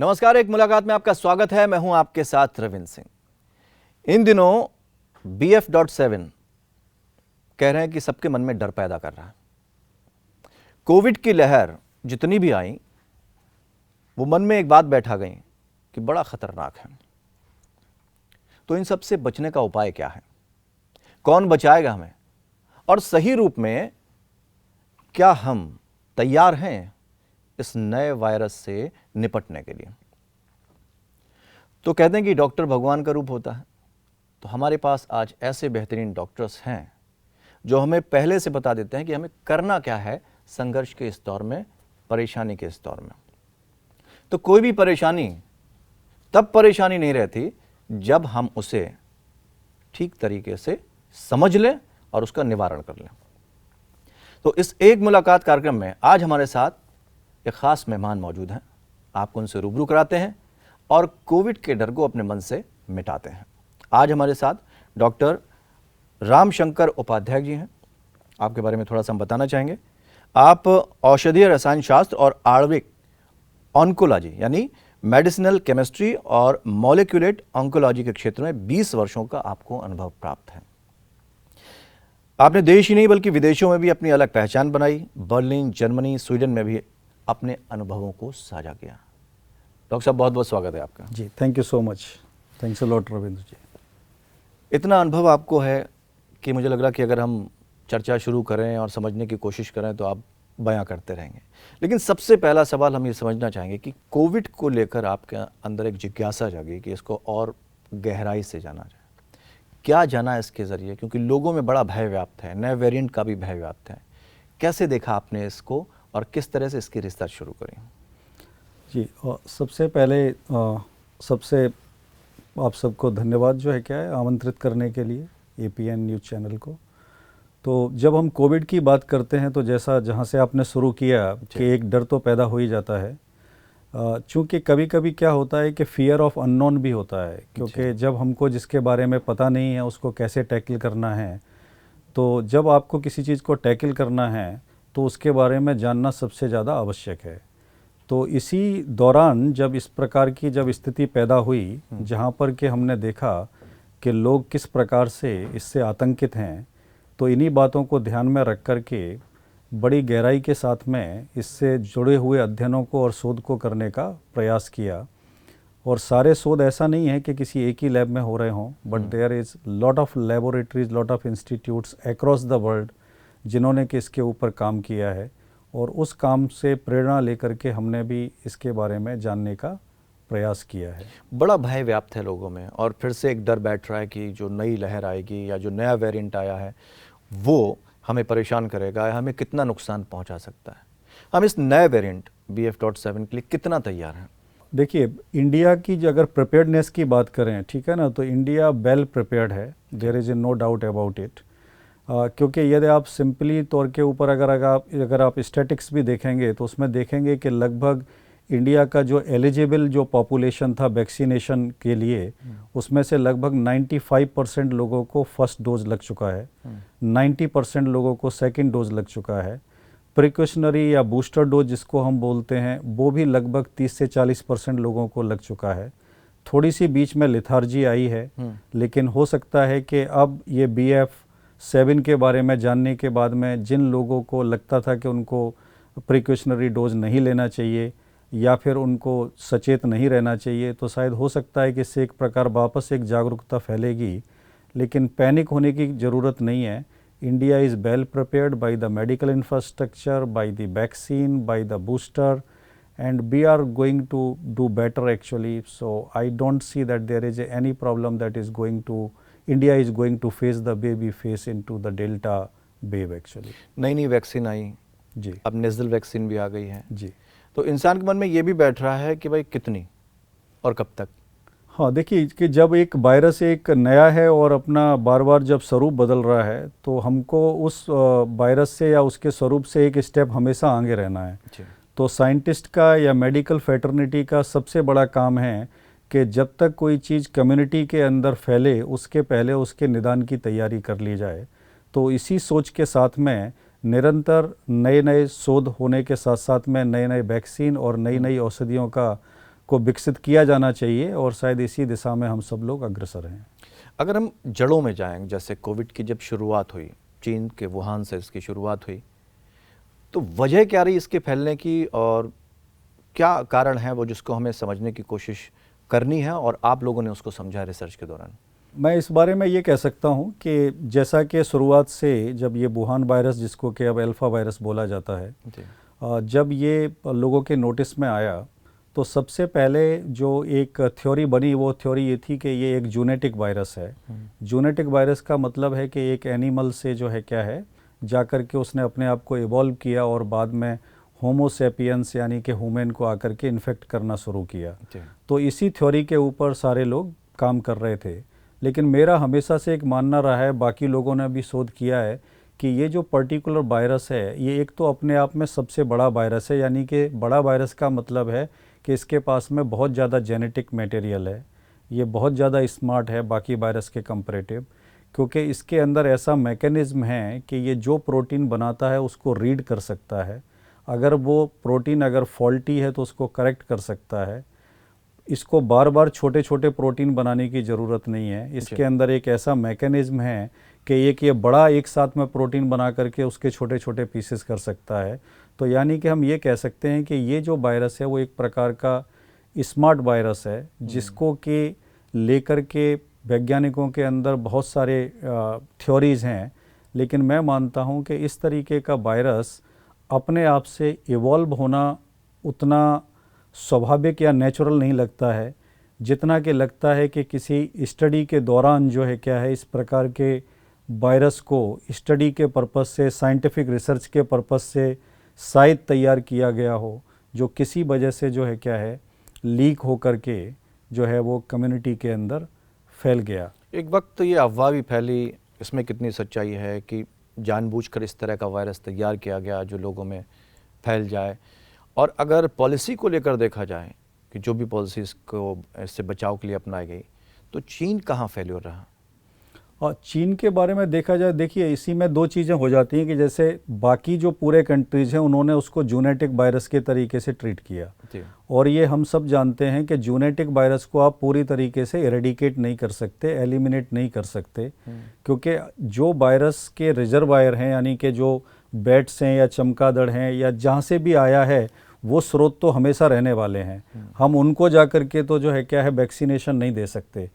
नमस्कार, एक मुलाकात में आपका स्वागत है। मैं हूं आपके साथ रविंद्र सिंह। इन दिनों BF.7 कह रहे हैं कि सबके मन में डर पैदा कर रहा है। कोविड की लहर जितनी भी आई, वो मन में एक बात बैठा गई कि बड़ा खतरनाक है। तो इन सब से बचने का उपाय क्या है? कौन बचाएगा हमें? और सही रूप में क्या हम तैयार हैं इस नए वायरस से निपटने के लिए? तो कहते हैं कि डॉक्टर भगवान का रूप होता है। तो हमारे पास आज ऐसे बेहतरीन डॉक्टर्स हैं जो हमें पहले से बता देते हैं कि हमें करना क्या है संघर्ष के इस दौर में, परेशानी के इस दौर में। तो कोई भी परेशानी तब परेशानी नहीं रहती जब हम उसे ठीक तरीके से समझ लें और उसका निवारण कर लें। तो इस एक मुलाकात कार्यक्रम में आज हमारे साथ एक खास मेहमान मौजूद हैं। आपको उनसे रूबरू कराते हैं और कोविड के डर को अपने मन से मिटाते हैं। आज हमारे साथ डॉक्टर रामशंकर उपाध्याय जी हैं। आपके बारे में थोड़ा सा हम बताना चाहेंगे। आप औषधीय रसायन शास्त्र और आणविक ऑन्कोलॉजी यानी मेडिसिनल केमिस्ट्री और मॉलिक्यूलेट ऑन्कोलॉजी के क्षेत्र में 20 वर्षों का आपको अनुभव प्राप्त है। आपने देश ही नहीं बल्कि विदेशों में भी अपनी अलग पहचान बनाई। बर्लिन, जर्मनी, स्वीडन में भी अपने अनुभवों को साझा किया। डॉक्टर साहब, बहुत बहुत स्वागत है आपका। जी, thank you so much. Thanks a lot Ravindra ji. इतना अनुभव आपको है कि मुझे लग रहा कि अगर हम चर्चा शुरू करें और समझने की कोशिश करें तो आप बयां करते रहेंगे। लेकिन सबसे पहला सवाल हम ये समझना चाहेंगे कि कोविड को लेकर आपके अंदर एक जिज्ञासा जागी कि इसको और गहराई से जाना जाए। क्या जाना इसके ज़रिए? क्योंकि लोगों में बड़ा भय व्याप्त है, नए वेरिएंट का भी भय व्याप्त है। कैसे देखा आपने इसको और किस तरह से इसकी रिसर्च शुरू करी? जी, सबसे पहले सबसे आप सबको धन्यवाद जो है क्या है आमंत्रित करने के लिए APN न्यूज़ चैनल को। तो जब हम कोविड की बात करते हैं तो जैसा जहाँ से आपने शुरू किया कि एक डर तो पैदा हो ही जाता है। चूँकि कभी कभी क्या होता है कि फियर ऑफ अननोन भी होता है, क्योंकि जब हमको जिसके बारे में पता नहीं है उसको कैसे टैकल करना है, तो जब आपको किसी चीज़ को टैकल करना है तो उसके बारे में जानना सबसे ज़्यादा आवश्यक है। तो इसी दौरान जब इस प्रकार की जब स्थिति पैदा हुई जहाँ पर कि हमने देखा कि लोग किस प्रकार से इससे आतंकित हैं, तो इन्हीं बातों को ध्यान में रख कर के बड़ी गहराई के साथ में इससे जुड़े हुए अध्ययनों को और शोध को करने का प्रयास किया। और सारे शोध ऐसा नहीं है कि किसी एक ही लैब में हो रहे हों, but there is lot of laboratories, lot of institutes across the world जिन्होंने कि इसके ऊपर काम किया है। और उस काम से प्रेरणा लेकर के हमने भी इसके बारे में जानने का प्रयास किया है। बड़ा भय व्याप्त है लोगों में और फिर से एक डर बैठ रहा है कि जो नई लहर आएगी या जो नया वेरिएंट आया है वो हमें परेशान करेगा, हमें कितना नुकसान पहुंचा सकता है। हम इस नए वेरिएंट BF.7 के लिए कितना तैयार हैं? देखिए, इंडिया की जो अगर प्रिपेयर्डनेस की बात करें, ठीक है ना, तो इंडिया वेल प्रिपेयर्ड है, there is no doubt about it. क्योंकि यदि आप सिंपली तौर के ऊपर अगर आप स्टैटिक्स भी देखेंगे तो उसमें देखेंगे कि लगभग इंडिया का जो एलिजिबल जो पॉपुलेशन था वैक्सीनेशन के लिए, उसमें से लगभग 95% लोगों को फर्स्ट डोज लग चुका है, 90% लोगों को सेकंड डोज लग चुका है। प्रिकॉशनरी या बूस्टर डोज जिसको हम बोलते हैं वो भी लगभग 30 से 40% लोगों को लग चुका है। थोड़ी सी बीच में लिथार्जी आई है, लेकिन हो सकता है कि अब ये BF.7 के बारे में जानने के बाद में जिन लोगों को लगता था कि उनको प्रिकॉशनरी डोज नहीं लेना चाहिए या फिर उनको सचेत नहीं रहना चाहिए, तो शायद हो सकता है कि इससे एक प्रकार वापस एक जागरूकता फैलेगी। लेकिन पैनिक होने की ज़रूरत नहीं है। India is well prepared by the medical infrastructure, by the vaccine, by the booster, and we are going to do better actually. So I don't see that there is any problem that is going to, India is going to face the way we face into the Delta wave actually. नई vaccine आई जी, अब nasal vaccine भी आ गई है जी। तो इंसान के मन में ये भी बैठ रहा है कि भाई कितनी और कब तक? हाँ, देखिए कि जब एक वायरस एक नया है और अपना बार बार जब स्वरूप बदल रहा है तो हमको उस वायरस से या उसके स्वरूप से एक स्टेप हमेशा आगे रहना है। तो साइंटिस्ट का या मेडिकल फैटर्निटी का सबसे बड़ा काम है कि जब तक कोई चीज़ कम्युनिटी के अंदर फैले उसके पहले उसके निदान की तैयारी कर ली जाए। तो इसी सोच के साथ में निरंतर नए नए शोध होने के साथ साथ में नए नए वैक्सीन और नई नई औषधियों का को विकसित किया जाना चाहिए और शायद इसी दिशा में हम सब लोग अग्रसर हैं। अगर हम जड़ों में जाएं, जैसे कोविड की जब शुरुआत हुई, चीन के वुहान से इसकी शुरुआत हुई, तो वजह क्या रही इसके फैलने की और क्या कारण है वो जिसको हमें समझने की कोशिश करनी है और आप लोगों ने उसको समझा रिसर्च के दौरान? मैं इस बारे में ये कह सकता हूँ कि जैसा कि शुरुआत से जब ये वुहान वायरस, जिसको कि अब अल्फ़ा वायरस बोला जाता है, जब ये लोगों के नोटिस में आया तो सबसे पहले जो एक थ्योरी बनी वो थ्योरी ये थी कि ये एक जूनेटिक वायरस है। जूनेटिक वायरस का मतलब है कि एक एनिमल से जो है क्या है जाकर के उसने अपने आप को इवॉल्व किया और बाद में होमो सेपियंस यानी कि ह्यूमन को आकर के इन्फेक्ट करना शुरू किया। तो इसी थ्योरी के ऊपर सारे लोग काम कर रहे थे। लेकिन मेरा हमेशा से एक मानना रहा है, बाकी लोगों ने भी शोध किया है, कि ये जो पर्टिकुलर वायरस है ये एक तो अपने आप में सबसे बड़ा वायरस है। यानी कि बड़ा वायरस का मतलब है कि इसके पास में बहुत ज़्यादा जेनेटिक मटेरियल है, ये बहुत ज़्यादा स्मार्ट है बाकी वायरस के कंपैरेटिव, क्योंकि इसके अंदर ऐसा मैकेनिज़्म है कि ये जो प्रोटीन बनाता है उसको रीड कर सकता है। अगर वो प्रोटीन अगर फॉल्टी है तो उसको करेक्ट कर सकता है। इसको बार बार छोटे छोटे प्रोटीन बनाने की ज़रूरत नहीं है। इसके अंदर एक ऐसा मैकेनिज़्म है कि ये बड़ा एक साथ में प्रोटीन बना करके उसके छोटे छोटे पीसेस कर सकता है। तो यानी कि हम ये कह सकते हैं कि ये जो वायरस है वो एक प्रकार का स्मार्ट वायरस है, जिसको कि लेकर के वैज्ञानिकों के अंदर बहुत सारे थ्योरीज़ हैं। लेकिन मैं मानता हूँ कि इस तरीके का वायरस अपने आप से इवॉल्व होना उतना स्वाभाविक या नेचुरल नहीं लगता है, जितना कि लगता है कि किसी स्टडी के दौरान जो है क्या है इस प्रकार के वायरस को स्टडी के पर्पस से, साइंटिफिक रिसर्च के पर्पस से शायद तैयार किया गया हो, जो किसी वजह से जो है क्या है लीक हो करके जो है वो कम्युनिटी के अंदर फैल गया। एक वक्त तो ये अफवाह भी फैली, इसमें कितनी सच्चाई है कि जानबूझकर इस तरह का वायरस तैयार किया गया जो लोगों में फैल जाए? और अगर पॉलिसी को लेकर देखा जाए कि जो भी पॉलिसीज़ को इससे बचाव के लिए अपनाई गई, तो चीन कहाँ फेल्योर रहा? और चीन के बारे में देखा जाए, देखिए इसी में दो चीज़ें हो जाती हैं कि जैसे बाकी जो पूरे कंट्रीज़ हैं उन्होंने उसको जूनेटिक वायरस के तरीके से ट्रीट किया, और ये हम सब जानते हैं कि जूनेटिक वायरस को आप पूरी तरीके से इरेडिकेट नहीं कर सकते, एलिमिनेट नहीं कर सकते, क्योंकि जो वायरस के रिजर्वायर हैं यानी कि जो बैट्स हैं या चमगादड़ हैं या जहाँ से भी आया है वो स्रोत तो हमेशा रहने वाले हैं। हम उनको जा कर के तो जो है क्या है वैक्सीनेशन नहीं दे सकते।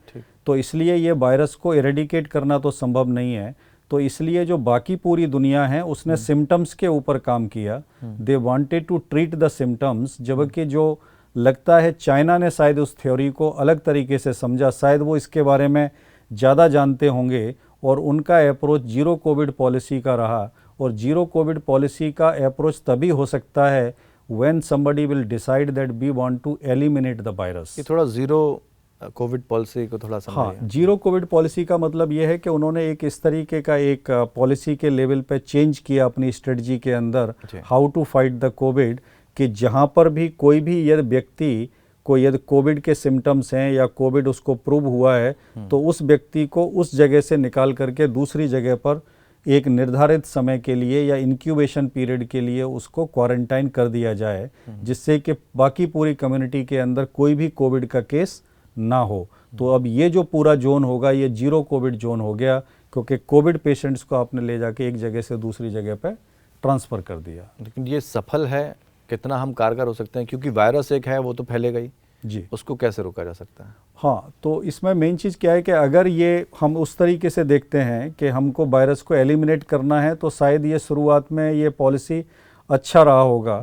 तो इसलिए ये वायरस को इरेडिकेट करना तो संभव नहीं है। तो इसलिए जो बाकी पूरी दुनिया है उसने सिम्टम्स के ऊपर काम किया। They wanted to treat the symptoms, जबकि जो लगता है चाइना ने शायद उस थ्योरी को अलग तरीके से समझा, शायद वो इसके बारे में ज़्यादा जानते होंगे, और उनका अप्रोच जीरो कोविड पॉलिसी का रहा। और जीरो कोविड पॉलिसी का अप्रोच तभी हो सकता है when somebody will decide that we want to eliminate the virus। ये थोड़ा जीरो कोविड पॉलिसी को थोड़ा समझाइए। हाँ, जीरो कोविड पॉलिसी का मतलब ये है कि उन्होंने एक इस तरीके का एक पॉलिसी के लेवल पे चेंज किया अपनी स्ट्रेटजी के अंदर, how to fight the COVID, कि जहाँ पर भी कोई भी यदि व्यक्ति को यदि कोविड के सिम्टम्स हैं या कोविड उसको प्रूव हुआ है तो उस व्यक्ति को उस जगह से निकाल करके दूसरी जगह पर एक निर्धारित समय के लिए या इंक्यूबेशन पीरियड के लिए उसको क्वारंटाइन कर दिया जाए, जिससे कि बाकी पूरी कम्युनिटी के अंदर कोई भी कोविड का केस ना हो। तो अब ये जो पूरा जोन होगा ये जीरो कोविड जोन हो गया, क्योंकि कोविड पेशेंट्स को आपने ले जाके एक जगह से दूसरी जगह पे ट्रांसफ़र कर दिया। लेकिन ये सफल है? कितना हम कारगर हो सकते हैं? क्योंकि वायरस एक है, वो तो फैलेगा ही जी, उसको कैसे रोका जा सकता है? हाँ, तो इसमें मेन चीज़ क्या है कि अगर ये हम उस तरीके से देखते हैं कि हमको वायरस को एलिमिनेट करना है तो शायद ये शुरुआत में ये पॉलिसी अच्छा रहा होगा।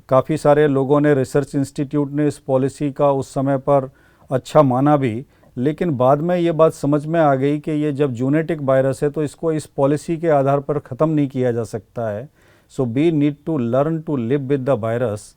काफ़ी सारे लोगों ने, रिसर्च इंस्टीट्यूट ने इस पॉलिसी का उस समय पर अच्छा माना भी, लेकिन बाद में ये बात समझ में आ गई कि ये जब जूनेटिक वायरस है तो इसको इस पॉलिसी के आधार पर ख़त्म नहीं किया जा सकता है। So we need to learn to live with the virus,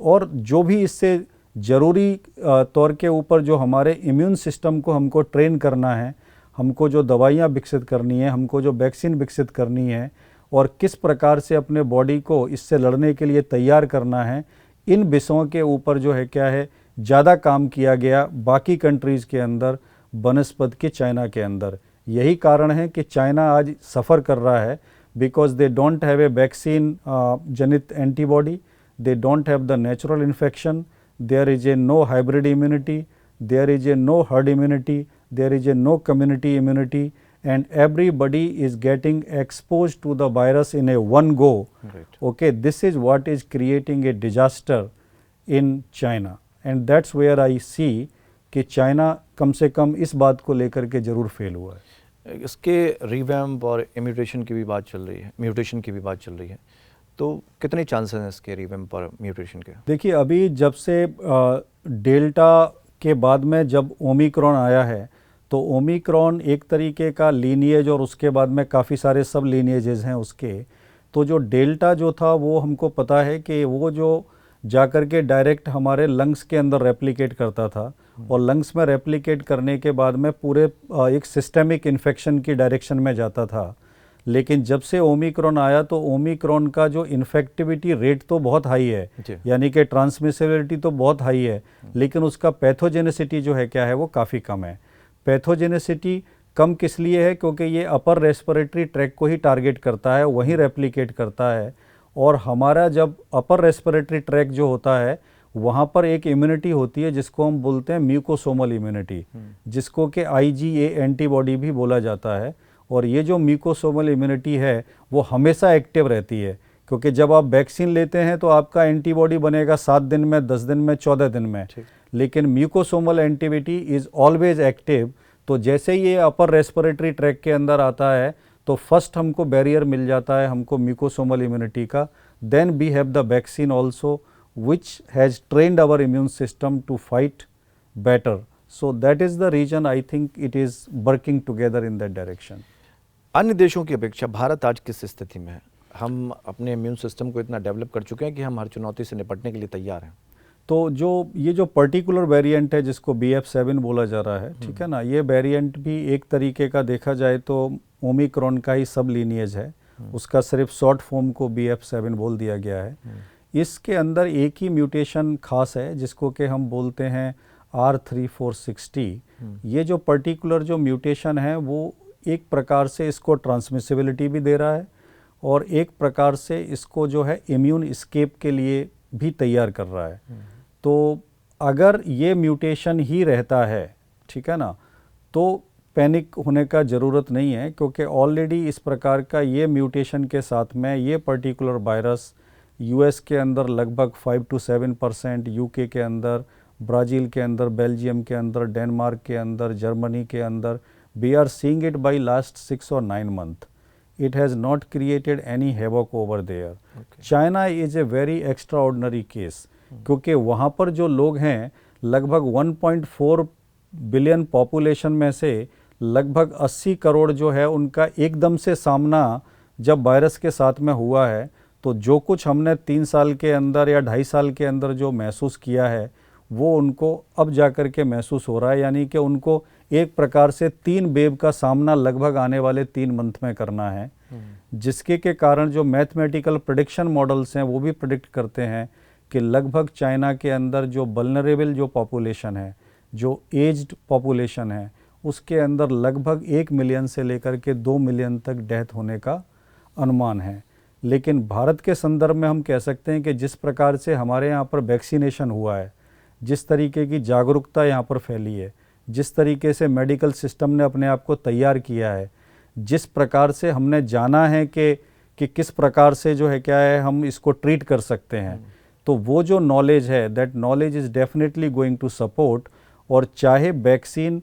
और जो भी इससे ज़रूरी तौर के ऊपर जो हमारे इम्यून सिस्टम को हमको ट्रेन करना है, हमको जो दवाइयाँ विकसित करनी है, हमको जो वैक्सीन विकसित करनी है, और किस प्रकार से अपने बॉडी को इससे लड़ने के लिए तैयार करना है, इन विषयों के ऊपर जो है क्या है ज़्यादा काम किया गया बाकी कंट्रीज़ के अंदर बनस्पत के चाइना के अंदर। यही कारण है कि चाइना आज सफ़र कर रहा है, because they don't have a vaccine जनित antibody, they don't have the natural infection, there is a no hybrid immunity, there is a no herd immunity, there is a no community immunity, and everybody is getting exposed to the virus in a one go. Right. Okay, this is what is creating a disaster in China, and that's where I see कि China कम से कम इस बात को लेकर के जरूर fail हुआ है। इसके रिवैम्प और म्यूटेशन की भी बात चल रही है, तो कितने चांसेस हैं इसके रिवैम्प और म्यूटेशन के? देखिए, अभी जब से डेल्टा के बाद में जब ओमिक्रॉन आया है, तो ओमिक्रॉन एक तरीके का लीनिएज और उसके बाद में काफ़ी सारे सब लीनिएजेस हैं उसके। तो जो डेल्टा जो था वो हमको पता है कि वो जो जाकर के डायरेक्ट हमारे लंग्स के अंदर रेप्लिकेट करता था, और लंग्स में रेप्लिकेट करने के बाद में पूरे एक सिस्टेमिक इन्फेक्शन की डायरेक्शन में जाता था। लेकिन जब से ओमिक्रॉन आया तो ओमिक्रॉन का जो इन्फेक्टिविटी रेट तो बहुत हाई है, यानी कि ट्रांसमिसिबिलिटी तो बहुत हाई है, लेकिन उसका पैथोजेनिसिटी जो है क्या है वो काफ़ी कम है। पैथोजेनिसिटी कम किस लिए है? क्योंकि ये अपर रेस्पिरेटरी ट्रैक को ही टारगेट करता है, वहीं रेप्लिकेट करता है। और हमारा जब अपर रेस्पिरेटरी ट्रैक जो होता है वहाँ पर एक इम्यूनिटी होती है जिसको हम बोलते हैं म्यूकोसोमल इम्यूनिटी, जिसको कि IgA एंटीबॉडी भी बोला जाता है। और ये जो म्यूकोसोमल इम्यूनिटी है वो हमेशा एक्टिव रहती है, क्योंकि जब आप वैक्सीन लेते हैं तो आपका एंटीबॉडी बनेगा 7 दिन में, 10 दिन में, 14 दिन में, लेकिन म्यूकोसोमल एंटीबॉडी इज़ ऑलवेज एक्टिव। तो जैसे ये अपर रेस्पिरेटरी ट्रैक के अंदर आता है तो फर्स्ट हमको बैरियर मिल जाता है हमको म्यूकोसोमल इम्यूनिटी का। Then we have the vaccine also which has trained our immune system to fight better. So that is the reason I think it is working together in that direction. अन्य देशों की अपेक्षा भारत आज किस स्थिति में है? हम अपने इम्यून सिस्टम को इतना डेवलप कर चुके हैं कि हम हर चुनौती से निपटने के लिए तैयार हैं। तो ये जो पर्टिकुलर वेरिएंट है जिसको BF7 बोला जा रहा है, ठीक है ना, ये वेरिएंट भी एक तरीके का देखा जाए तो ओमिक्रॉन का ही सब लीनिएज है। उसका सिर्फ शॉर्ट फॉर्म को BF7 बोल दिया गया है। इसके अंदर एक ही म्यूटेशन खास है जिसको कि हम बोलते हैं R3460। ये जो पर्टिकुलर जो म्यूटेशन है वो एक प्रकार से इसको ट्रांसमिसिबिलिटी भी दे रहा है और एक प्रकार से इसको जो है इम्यून एस्केप के लिए भी तैयार कर रहा है। तो अगर ये म्यूटेशन ही रहता है, ठीक है ना, तो पैनिक होने का ज़रूरत नहीं है, क्योंकि ऑलरेडी इस प्रकार का ये म्यूटेशन के साथ में ये पर्टिकुलर वायरस US के अंदर लगभग 5 to 7%, UK के अंदर, ब्राज़ील के अंदर, बेल्जियम के अंदर, डेनमार्क के अंदर, जर्मनी के अंदर, we are seeing it by last 6 or 9 months. It has not created any havoc over there. China is a very extraordinary case, क्योंकि वहाँ पर जो लोग हैं लगभग 1.4 बिलियन पॉपुलेशन में से लगभग 80 करोड़ जो है उनका एकदम से सामना जब वायरस के साथ में हुआ है, तो जो कुछ हमने 3 साल के अंदर या 2.5 साल के अंदर जो महसूस किया है वो उनको अब जाकर के महसूस हो रहा है। यानी कि उनको एक प्रकार से 3 वेव का सामना लगभग आने वाले 3 मंथ में करना है, जिसके के कारण जो मैथमेटिकल प्रेडिक्शन मॉडल्स हैं वो भी प्रेडिक्ट करते हैं कि लगभग चाइना के अंदर जो वल्नरेबल जो पॉपुलेशन है, जो एज्ड पॉपुलेशन है, उसके अंदर लगभग 1 मिलियन से लेकर के 2 मिलियन तक डेथ होने का अनुमान है। लेकिन भारत के संदर्भ में हम कह सकते हैं कि जिस प्रकार से हमारे यहाँ पर वैक्सीनेशन हुआ है, जिस तरीके की जागरूकता यहाँ पर फैली है, जिस तरीके से मेडिकल सिस्टम ने अपने आप को तैयार किया है, जिस प्रकार से हमने जाना है कि किस प्रकार से जो है क्या है हम इसको ट्रीट कर सकते हैं, तो वो जो नॉलेज है, that knowledge is definitely going to support. और चाहे वैक्सीन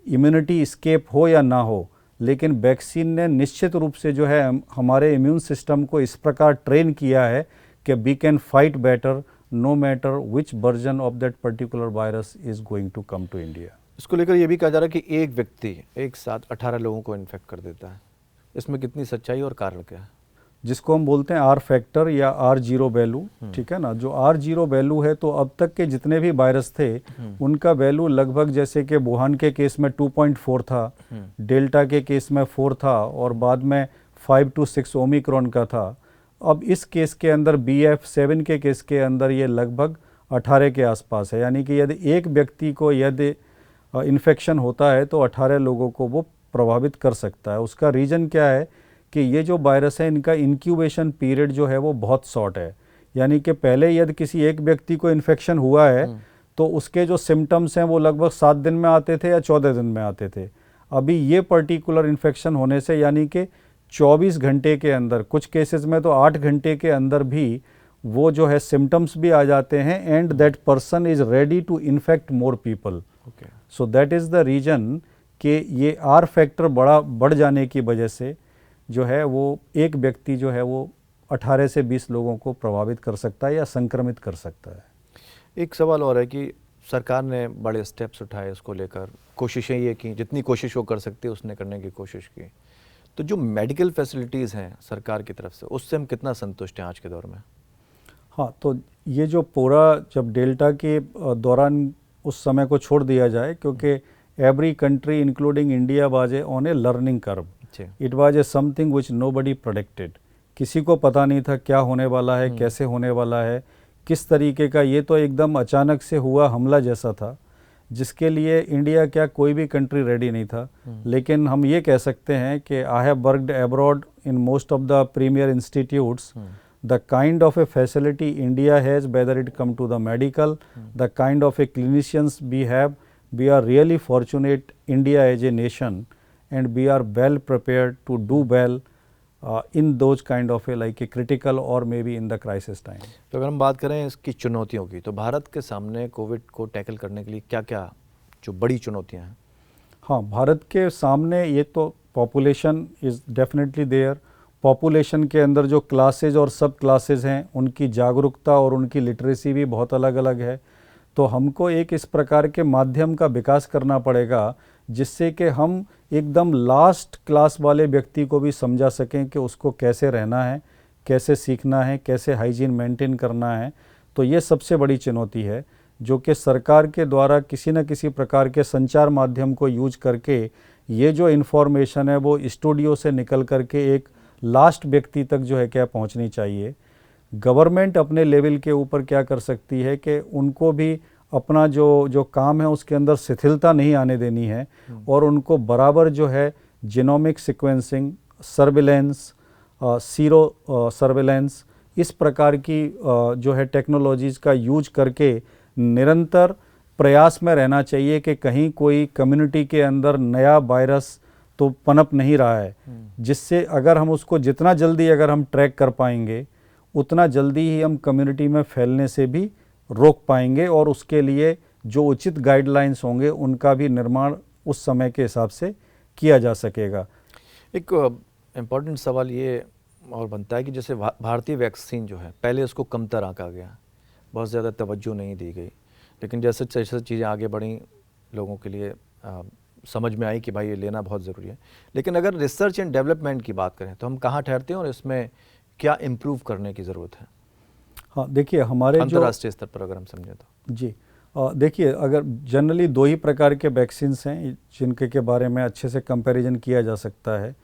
इम्यूनिटी एस्केप हो या ना हो, लेकिन वैक्सीन ने निश्चित रूप से जो है हमारे इम्यून सिस्टम को इस प्रकार ट्रेन किया है कि we can fight better no matter which version of that particular virus is going to come to India. इसको लेकर ये भी कहा जा रहा है कि एक व्यक्ति एक साथ 18 लोगों को इन्फेक्ट कर देता है, इसमें कितनी सच्चाई और कारण क्या है? जिसको हम बोलते हैं R फैक्टर या R0 वैल्यू, ठीक है ना। जो R0 वैल्यू है, तो अब तक के जितने भी वायरस थे उनका वैल्यू लगभग, जैसे कि वुहान के केस में 2.4 था, डेल्टा के केस में 4 था और बाद में 5 to 6 ओमिक्रॉन का था। अब इस केस के अंदर BF7 के केस के अंदर ये लगभग 18 के आसपास है। यानी कि यदि एक व्यक्ति को यदि इन्फेक्शन होता है तो 18 लोगों को वो प्रभावित कर सकता है। उसका रीज़न क्या है कि ये जो वायरस है इनका इंक्यूबेशन पीरियड जो है वो बहुत शॉर्ट है। यानी कि पहले यदि किसी एक व्यक्ति को इन्फेक्शन हुआ है तो उसके जो सिम्टम्स हैं वो लगभग 7 दिन में आते थे या 14 दिन में आते थे। अभी ये पर्टिकुलर इन्फेक्शन होने से यानी कि 24 घंटे के अंदर, कुछ केसेस में तो 8 घंटे के अंदर भी वो जो है सिम्टम्स भी आ जाते हैं and that person is ready to infect more people. So that is the reason कि ये आर फैक्टर बढ़ जाने की वजह से जो है वो एक व्यक्ति जो है वो 18 से 20 लोगों को प्रभावित कर सकता है या संक्रमित कर सकता है। एक सवाल और है कि सरकार ने बड़े स्टेप्स उठाए इसको लेकर, कोशिशें ये की, जितनी कोशिश वो कर सकती है उसने करने की कोशिश की, तो जो मेडिकल फैसिलिटीज़ हैं सरकार की तरफ से उससे हम कितना संतुष्ट हैं आज के दौर में? हाँ, तो ये जो पूरा जब डेल्टा के दौरान उस समय को छोड़ दिया जाए, क्योंकि every country including India was on A learning curve, it was a something which nobody predicted. किसी को पता नहीं था क्या होने वाला है, कैसे होने वाला है, किस तरीके का, ये तो एकदम अचानक से हुआ हमला जैसा था जिसके लिए इंडिया क्या कोई भी कंट्री रेडी नहीं था। लेकिन हम ये कह सकते हैं कि I have worked abroad in most of the premiere institutes, the kind of a facility India has, whether it come to the medical, the kind of a clinicians we have, we are really fortunate India as a nation and we are well prepared to do well in those kind of a like a critical or maybe in the crisis time. तो अगर हम बात करें इसकी चुनौतियों की, तो भारत के सामने कोविड को टैकल करने के लिए क्या क्या जो बड़ी चुनौतियां हैं? हाँ, भारत के सामने ये तो population is definitely there. Population के अंदर जो क्लासेज और सब क्लासेज हैं उनकी जागरूकता और उनकी लिटरेसी भी बहुत अलग अलग है। तो हमको एक इस प्रकार के माध्यम का विकास करना पड़ेगा जिससे कि हम एकदम लास्ट क्लास वाले व्यक्ति को भी समझा सकें कि उसको कैसे रहना है, कैसे सीखना है, कैसे हाइजीन मेंटेन करना है। तो ये सबसे बड़ी चुनौती है जो कि सरकार के द्वारा किसी न किसी प्रकार के संचार माध्यम को यूज करके ये जो इन्फॉर्मेशन है वो स्टूडियो से निकल करके एक लास्ट व्यक्ति तक जो है क्या पहुंचनी चाहिए। गवर्नमेंट अपने लेवल के ऊपर क्या कर सकती है कि उनको भी अपना जो काम है उसके अंदर शिथिलता नहीं आने देनी है और उनको बराबर जो है genomic sequencing, surveillance, sero surveillance, इस प्रकार की जो है टेक्नोलॉजीज़ का यूज करके निरंतर प्रयास में रहना चाहिए कि कहीं कोई कम्युनिटी के अंदर नया वायरस तो पनप नहीं रहा है, जिससे अगर हम उसको जितना जल्दी अगर हम ट्रैक कर पाएंगे उतना जल्दी ही हम कम्युनिटी में फैलने से भी रोक पाएंगे और उसके लिए जो उचित गाइडलाइंस होंगे उनका भी निर्माण उस समय के हिसाब से किया जा सकेगा। एक इम्पॉर्टेंट सवाल ये और बनता है कि जैसे भारतीय वैक्सीन जो है पहले उसको कमतर आंका गया, बहुत ज़्यादा तवज्जो नहीं दी गई, लेकिन जैसे जैसे चीज़ें आगे बढ़ी लोगों के लिए समझ में आई कि भाई ये लेना बहुत ज़रूरी है। लेकिन अगर रिसर्च एंड डेवलपमेंट की बात करें तो हम कहाँ ठहरते हैं और इसमें क्या इम्प्रूव करने की ज़रूरत है? हाँ, देखिए हमारे अंतर्राष्ट्रीय स्तर पर अगर हम समझें तो जी देखिए, अगर जनरली 2 ही प्रकार के वैक्सीन्स हैं जिनके के बारे में अच्छे से कंपैरिजन किया जा सकता है,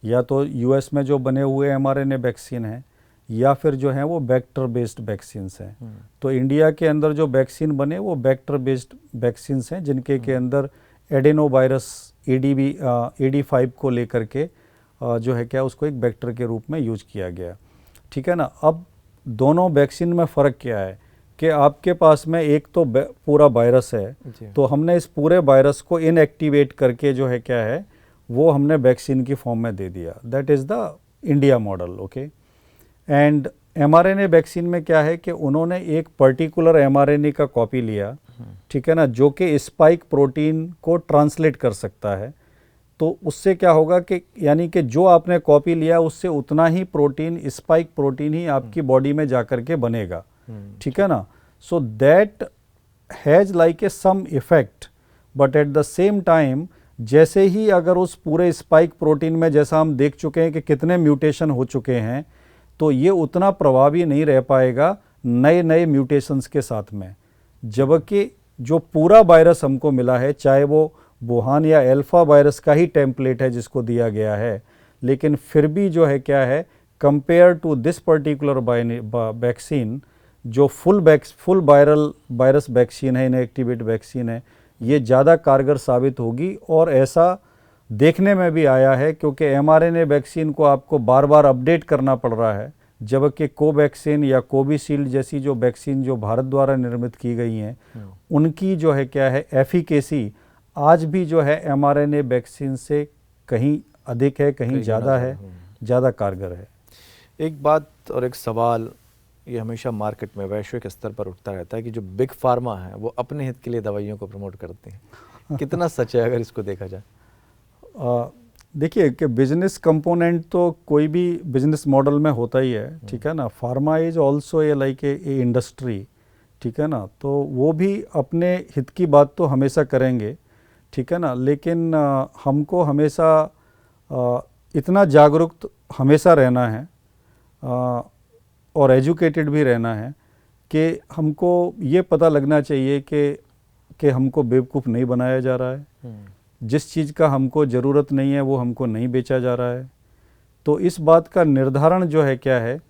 या तो यूएस में जो बने हुए mRNA वैक्सीन हैं या फिर जो है वो वेक्टर बेस्ड वैक्सीन्स हैं। तो इंडिया के अंदर जो वैक्सीन बने वो वेक्टर बेस्ड वैक्सीन्स हैं जिनके के अंदर एडेनो वायरस AD5 को लेकर के जो है क्या उसको एक वेक्टर के रूप में यूज किया गया, ठीक है ना। अब दोनों वैक्सीन में फ़र्क क्या है कि आपके पास में एक तो पूरा वायरस है, तो हमने इस पूरे वायरस को इनएक्टिवेट करके जो है क्या है वो हमने वैक्सीन की फॉर्म में दे दिया। That is the India model, okay. And mRNA vaccine में क्या है कि उन्होंने एक पर्टिकुलर mRNA का कॉपी लिया, ठीक है ना, जो कि स्पाइक प्रोटीन को ट्रांसलेट कर सकता है। तो उससे क्या होगा कि यानी कि जो आपने कॉपी लिया उससे उतना ही प्रोटीन, स्पाइक प्रोटीन ही आपकी बॉडी में जाकर के बनेगा, ठीक है ना। So that has like a some effect, but at the same time जैसे ही अगर उस पूरे स्पाइक प्रोटीन में जैसा हम देख चुके हैं कि कितने म्यूटेशन हो चुके हैं, तो ये उतना प्रभावी नहीं रह पाएगा नए नए म्यूटेशंस के साथ में। जबकि जो पूरा वायरस हमको मिला है, चाहे वो वुहान या अल्फा वायरस का ही टेम्पलेट है जिसको दिया गया है, लेकिन फिर भी जो है क्या है compare to this particular vaccine, जो फुल वायरल वायरस वैक्सीन है, इनएक्टिवेट वैक्सीन है, ये ज़्यादा कारगर साबित होगी। और ऐसा देखने में भी आया है क्योंकि mRNA वैक्सीन को आपको बार बार अपडेट करना पड़ रहा है जबकि कोवैक्सीन या कोविशील्ड जैसी जो वैक्सीन जो भारत द्वारा निर्मित की गई हैं उनकी जो है क्या है एफिकेसी आज भी जो है mRNA वैक्सीन से कहीं अधिक है, कहीं ज़्यादा है, ज़्यादा कारगर है। एक बात और एक सवाल ये हमेशा मार्केट में वैश्विक स्तर पर उठता रहता है कि जो बिग फार्मा है वो अपने हित के लिए दवाइयों को प्रमोट करते हैं, कितना सच है अगर इसको देखा जाए? देखिए कि बिजनेस कंपोनेंट तो कोई भी बिजनेस मॉडल में होता ही है, ठीक है ना। Pharma is also a like a industry, ठीक है ना। तो वो भी अपने हित की बात तो हमेशा करेंगे, ठीक है ना। लेकिन हमको हमेशा इतना जागरूक हमेशा रहना है और एजुकेटेड भी रहना है कि हमको ये पता लगना चाहिए कि हमको बेवकूफ़ नहीं बनाया जा रहा है, जिस चीज़ का हमको ज़रूरत नहीं है वो हमको नहीं बेचा जा रहा है। तो इस बात का निर्धारण जो है क्या है,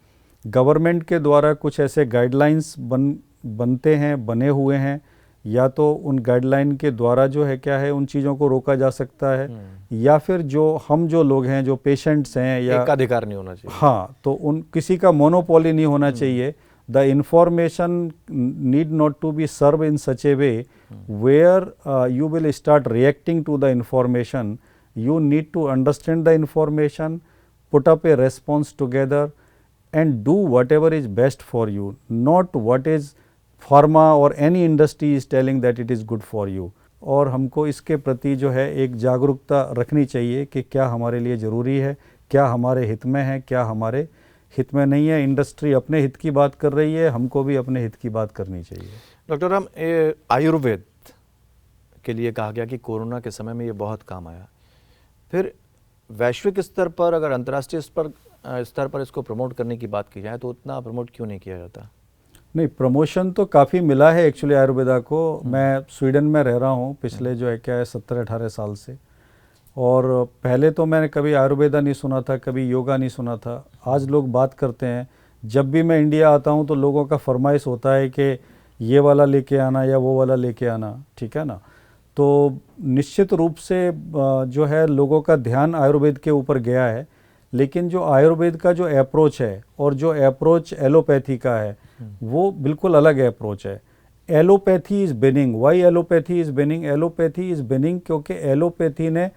गवर्नमेंट के द्वारा कुछ ऐसे गाइडलाइंस बनते हैं, बने हुए हैं, या तो उन गाइडलाइन के द्वारा जो है क्या है उन चीज़ों को रोका जा सकता है, या फिर हम जो लोग हैं, जो पेशेंट्स हैं, या एकाधिकार नहीं होना चाहिए। हाँ, तो उन किसी का मोनोपोली नहीं होना चाहिए। The information need not to be serve in such a way where you will start reacting to the information. You need to understand the information, put up a response together and do whatever is best for you, not what is pharma or any industry is telling that it is good for you. और हमको इसके प्रति जो है एक जागरूकता रखनी चाहिए कि क्या हमारे लिए ज़रूरी है, क्या हमारे हित में है, क्या हमारे हित में नहीं है। इंडस्ट्री अपने हित की बात कर रही है, हमको भी अपने हित की बात करनी चाहिए। डॉक्टर राम, आयुर्वेद के लिए कहा गया कि कोरोना के समय में ये बहुत काम आया, फिर वैश्विक स्तर पर अगर अंतर्राष्ट्रीय स्तर पर इसको प्रमोट करने की बात की जाए तो उतना प्रमोट क्यों नहीं किया जाता? नहीं, प्रमोशन तो काफ़ी मिला है एक्चुअली आयुर्वेदा को। मैं स्वीडन में रह रहा हूँ पिछले जो है क्या है 17-18 साल से, और पहले तो मैंने कभी आयुर्वेदा नहीं सुना था, कभी योगा नहीं सुना था। आज लोग बात करते हैं। जब भी मैं इंडिया आता हूँ तो लोगों का फरमाइश होता है कि ये वाला लेके आना या वो वाला लेके आना, ठीक है ना। तो निश्चित रूप से जो है लोगों का ध्यान आयुर्वेद के ऊपर गया है, लेकिन जो आयुर्वेद का जो अप्रोच है और जो अप्रोच एलोपैथी का है वो बिल्कुल अलग अप्रोच है। Allopathy is winning. Why allopathy is winning? Allopathy is winning क्योंकि एलोपैथी ने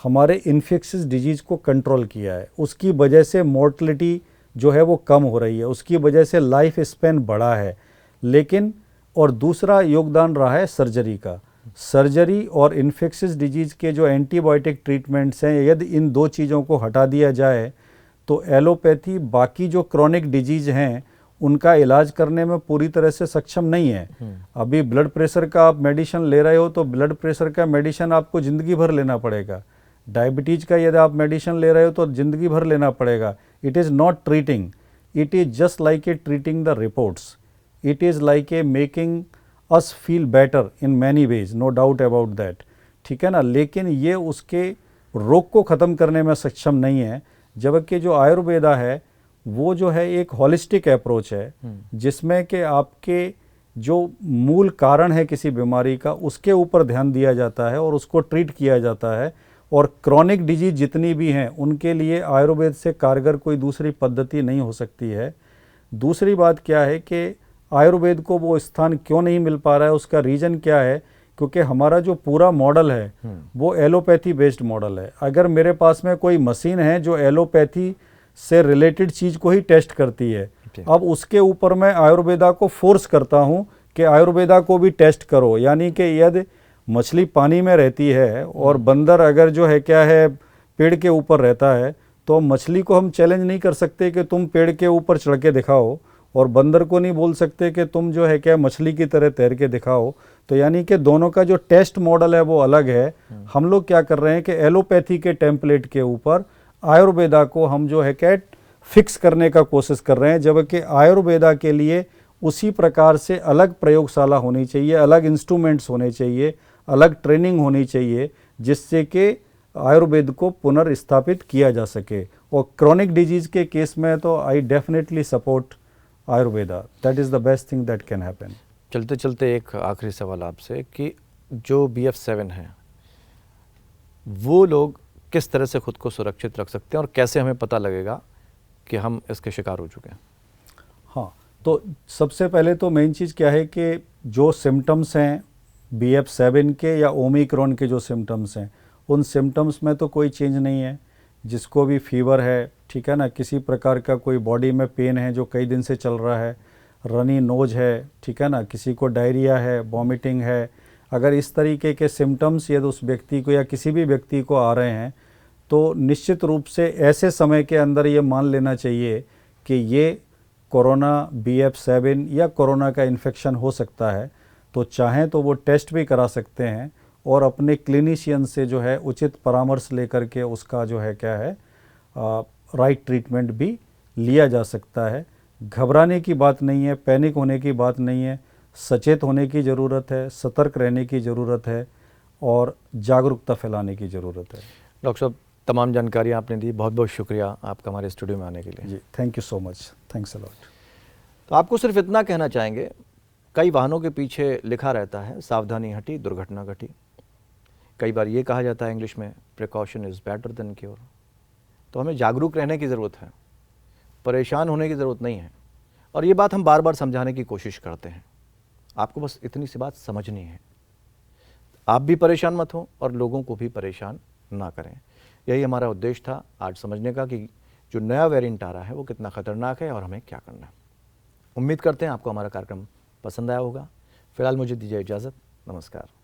हमारे इन्फेक्शियस डिजीज़ को कंट्रोल किया है। उसकी वजह से मोर्टलिटी जो है वो कम हो रही है, उसकी वजह से लाइफ स्पैन बढ़ा है। लेकिन और दूसरा योगदान रहा है सर्जरी का। सर्जरी और इन्फेक्शियस डिजीज़ के जो एंटीबायोटिक ट्रीटमेंट्स हैं, यदि इन दो चीज़ों को हटा दिया जाए तो एलोपैथी बाकी जो क्रॉनिक डिजीज़ हैं उनका इलाज करने में पूरी तरह से सक्षम नहीं है। अभी ब्लड प्रेशर का आप मेडिसिन ले रहे हो तो ब्लड प्रेशर का मेडिसिन आपको ज़िंदगी भर लेना पड़ेगा। डायबिटीज़ का यदि आप मेडिसिन ले रहे हो तो ज़िंदगी भर लेना पड़ेगा। It is not treating, it is just like a treating the reports. It is like a making us feel better in many ways, no doubt about that, ठीक है ना। लेकिन ये उसके रोग को ख़त्म करने में सक्षम नहीं है। जबकि जो आयुर्वेदा है वो जो है एक होलिस्टिक अप्रोच है, जिसमें कि आपके जो मूल कारण है किसी बीमारी का उसके ऊपर ध्यान दिया जाता है और उसको ट्रीट किया जाता है। और क्रॉनिक डिजीज जितनी भी हैं उनके लिए आयुर्वेद से कारगर कोई दूसरी पद्धति नहीं हो सकती है। दूसरी बात क्या है कि आयुर्वेद को वो स्थान क्यों नहीं मिल पा रहा है, उसका रीज़न क्या है? क्योंकि हमारा जो पूरा मॉडल है वो एलोपैथी बेस्ड मॉडल है। अगर मेरे पास में कोई मशीन है जो एलोपैथी से रिलेटेड चीज़ को ही टेस्ट करती है, अब उसके ऊपर मैं आयुर्वेदा को फोर्स करता हूँ कि आयुर्वेदा को भी टेस्ट करो। यानी कि यदि मछली पानी में रहती है और बंदर अगर जो है क्या है पेड़ के ऊपर रहता है, तो मछली को हम चैलेंज नहीं कर सकते कि तुम पेड़ के ऊपर चढ़ के दिखाओ, और बंदर को नहीं बोल सकते कि तुम जो है क्या मछली की तरह तैर के दिखाओ। तो यानी कि दोनों का जो टेस्ट मॉडल है वो अलग है। हम लोग क्या कर रहे हैं कि एलोपैथी के टेम्पलेट के ऊपर आयुर्वेदा को हम जो है क्या फिक्स करने का कोशिश कर रहे हैं, जबकि आयुर्वेदा के लिए उसी प्रकार से अलग प्रयोगशाला होनी चाहिए, अलग इंस्ट्रूमेंट्स होने चाहिए, अलग ट्रेनिंग होनी चाहिए, जिससे कि आयुर्वेद को पुनर्स्थापित किया जा सके। और क्रॉनिक डिजीज़ के केस में तो I definitely support Ayurveda. That is the best thing that can happen. चलते चलते एक आखिरी सवाल आपसे कि जो BF7 है वो लोग किस तरह से खुद को सुरक्षित रख सकते हैं और कैसे हमें पता लगेगा कि हम इसके शिकार हो चुके हैं? हाँ, तो सबसे पहले तो मेन चीज़ क्या है कि जो सिम्टम्स हैं BF7 के या ओमिक्रॉन के जो सिम्टम्स हैं, उन सिम्टम्स में तो कोई चेंज नहीं है। जिसको भी फीवर है, ठीक है ना, किसी प्रकार का कोई बॉडी में पेन है जो कई दिन से चल रहा है, रनी नोज है, ठीक है ना, किसी को डायरिया है, वॉमिटिंग है, अगर इस तरीके के सिम्टम्स यदि उस व्यक्ति को या किसी भी व्यक्ति को आ रहे हैं, तो निश्चित रूप से ऐसे समय के अंदर ये मान लेना चाहिए कि ये कोरोना BF7 या कोरोना का इन्फेक्शन हो सकता है। तो चाहें तो वो टेस्ट भी करा सकते हैं और अपने क्लिनिशियन से जो है उचित परामर्श लेकर के उसका जो है क्या है राइट ट्रीटमेंट भी लिया जा सकता है। घबराने की बात नहीं है, पैनिक होने की बात नहीं है, सचेत होने की ज़रूरत है, सतर्क रहने की ज़रूरत है और जागरूकता फैलाने की ज़रूरत है। डॉक्टर साहब, तमाम जानकारी आपने दी, बहुत बहुत शुक्रिया आपका हमारे स्टूडियो में आने के लिए। जी, thank you so much, thanks a lot. तो आपको सिर्फ इतना कहना चाहेंगे, कई वाहनों के पीछे लिखा रहता है सावधानी हटी दुर्घटना घटी। कई बार ये कहा जाता है इंग्लिश में, precaution is better than cure. तो हमें जागरूक रहने की ज़रूरत है, परेशान होने की ज़रूरत नहीं है। और ये बात हम बार बार समझाने की कोशिश करते हैं। आपको बस इतनी सी बात समझनी है। आप भी परेशान मत हो और लोगों को भी परेशान ना करें। यही हमारा उद्देश्य था आज समझने का कि जो नया वेरिएंट आ रहा है वो कितना खतरनाक है और हमें क्या करना है। उम्मीद करते हैं आपको हमारा कार्यक्रम पसंद आया होगा। फिलहाल मुझे दीजिए इजाज़त, नमस्कार।